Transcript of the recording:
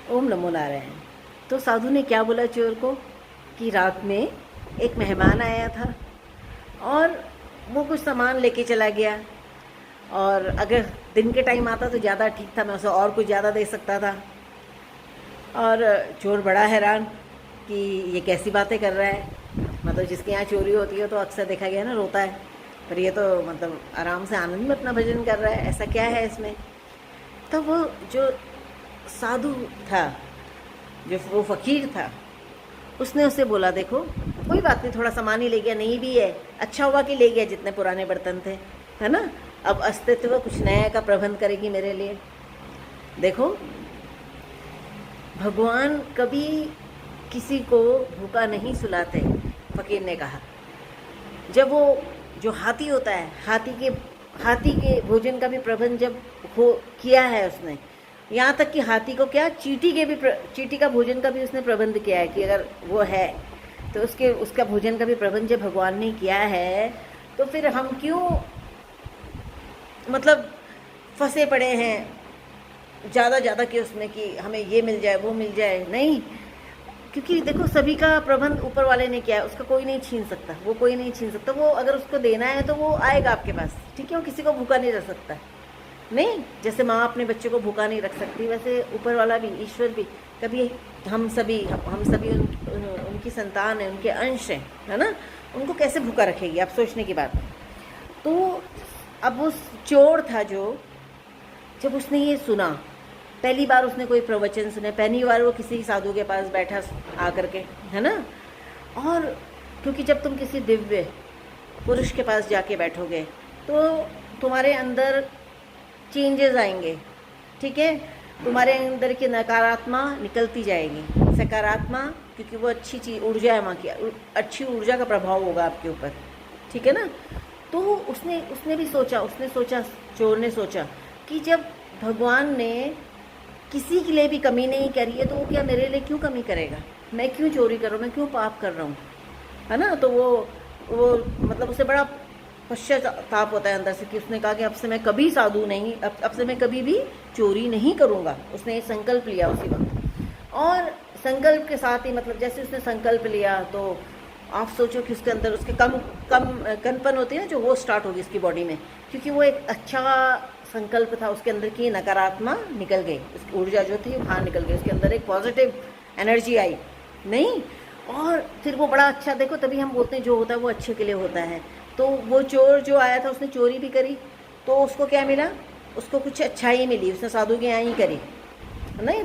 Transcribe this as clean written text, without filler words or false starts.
ओम नमो नारायण। तो साधु ने क्या बोला चोर को कि रात में एक मेहमान आया था और वो कुछ सामान लेके चला गया, और अगर दिन के टाइम आता तो ज़्यादा ठीक था, मैं उसे और कुछ ज़्यादा दे सकता था। और चोर बड़ा हैरान कि ये कैसी बातें कर रहा है। मतलब जिसके यहाँ चोरी होती है तो अक्सर देखा गया ना रोता है, पर ये तो मतलब आराम से आनंद में अपना भजन कर रहा है, ऐसा क्या है इसमें। तो वो जो साधु था, जो वो फ़कीर था, उसने उससे बोला देखो कोई बात नहीं, थोड़ा सामान ही ले गया, नहीं भी है, अच्छा हुआ कि ले गया, जितने पुराने बर्तन थे, है ना। अब अस्तित्व कुछ नया का प्रबंध करेगी मेरे लिए। देखो भगवान कभी किसी को भूखा नहीं सुलाते, फ़कीर ने कहा। जब वो जो हाथी होता है, हाथी के भोजन का भी प्रबंध जब हो किया है उसने, यहाँ तक कि हाथी को क्या चींटी का भोजन का भी उसने प्रबंध किया है कि अगर वो है तो उसका भोजन का भी प्रबंध जब भगवान ने किया है, तो फिर हम क्यों मतलब फंसे पड़े हैं ज़्यादा कि उसमें कि हमें ये मिल जाए वो मिल जाए। नहीं, क्योंकि देखो सभी का प्रबंध ऊपर वाले ने किया है, उसका कोई नहीं छीन सकता, वो कोई नहीं छीन सकता। वो अगर उसको देना है तो वो आएगा आपके पास, ठीक है। वो किसी को भूखा नहीं रख सकता। नहीं, जैसे माँ अपने बच्चे को भूखा नहीं रख सकती, वैसे ऊपर वाला भी, ईश्वर भी कभी हम सभी उनकी संतान है, उनके अंश हैं, है ना। उनको कैसे भूखा रखेगी, आप सोचने की बात है। तो अब वो चोर था जो, जब उसने ये सुना, पहली बार उसने कोई प्रवचन सुने, पहली बार वो किसी साधु के पास बैठा आकर के, है ना। और क्योंकि जब तुम किसी दिव्य पुरुष के पास जाके बैठोगे तो तुम्हारे अंदर चेंजेस आएंगे, ठीक है। तुम्हारे अंदर की नकारात्मक निकलती जाएगी, सकारात्मक, क्योंकि वो अच्छी चीज ऊर्जा है, वहाँ की अच्छी ऊर्जा का प्रभाव होगा आपके ऊपर, ठीक है ना। तो उसने भी सोचा, चोर ने सोचा कि जब भगवान ने किसी के लिए भी कमी नहीं करी है तो वो क्या मेरे लिए क्यों कमी करेगा, मैं क्यों चोरी कर रहा हूँ, मैं क्यों पाप कर रहा हूँ, है ना। तो वो मतलब उसे बड़ा पश्चाताप होता है अंदर से कि उसने कहा कि अब से मैं कभी साधु नहीं, अब से मैं कभी भी चोरी नहीं करूँगा। उसने संकल्प लिया उसी वक्त, और संकल्प के साथ ही मतलब जैसे उसने संकल्प लिया तो आप सोचो कि उसके अंदर उसके कम कंपन होती है ना, जो वो स्टार्ट होगी उसकी बॉडी में, क्योंकि वो एक अच्छा संकल्प था। उसके अंदर की नकारात्मक निकल गई, उसकी ऊर्जा जो थी बाहर निकल गई, उसके अंदर एक पॉजिटिव एनर्जी आई। नहीं, और फिर वो बड़ा अच्छा, देखो तभी हम बोलते हैं जो होता है वो अच्छे के लिए होता है। तो वो चोर जो आया था उसने चोरी भी करी, तो उसको क्या मिला, उसको कुछ अच्छाई मिली, उसने साधु के यहाँ ही करी, नहीं।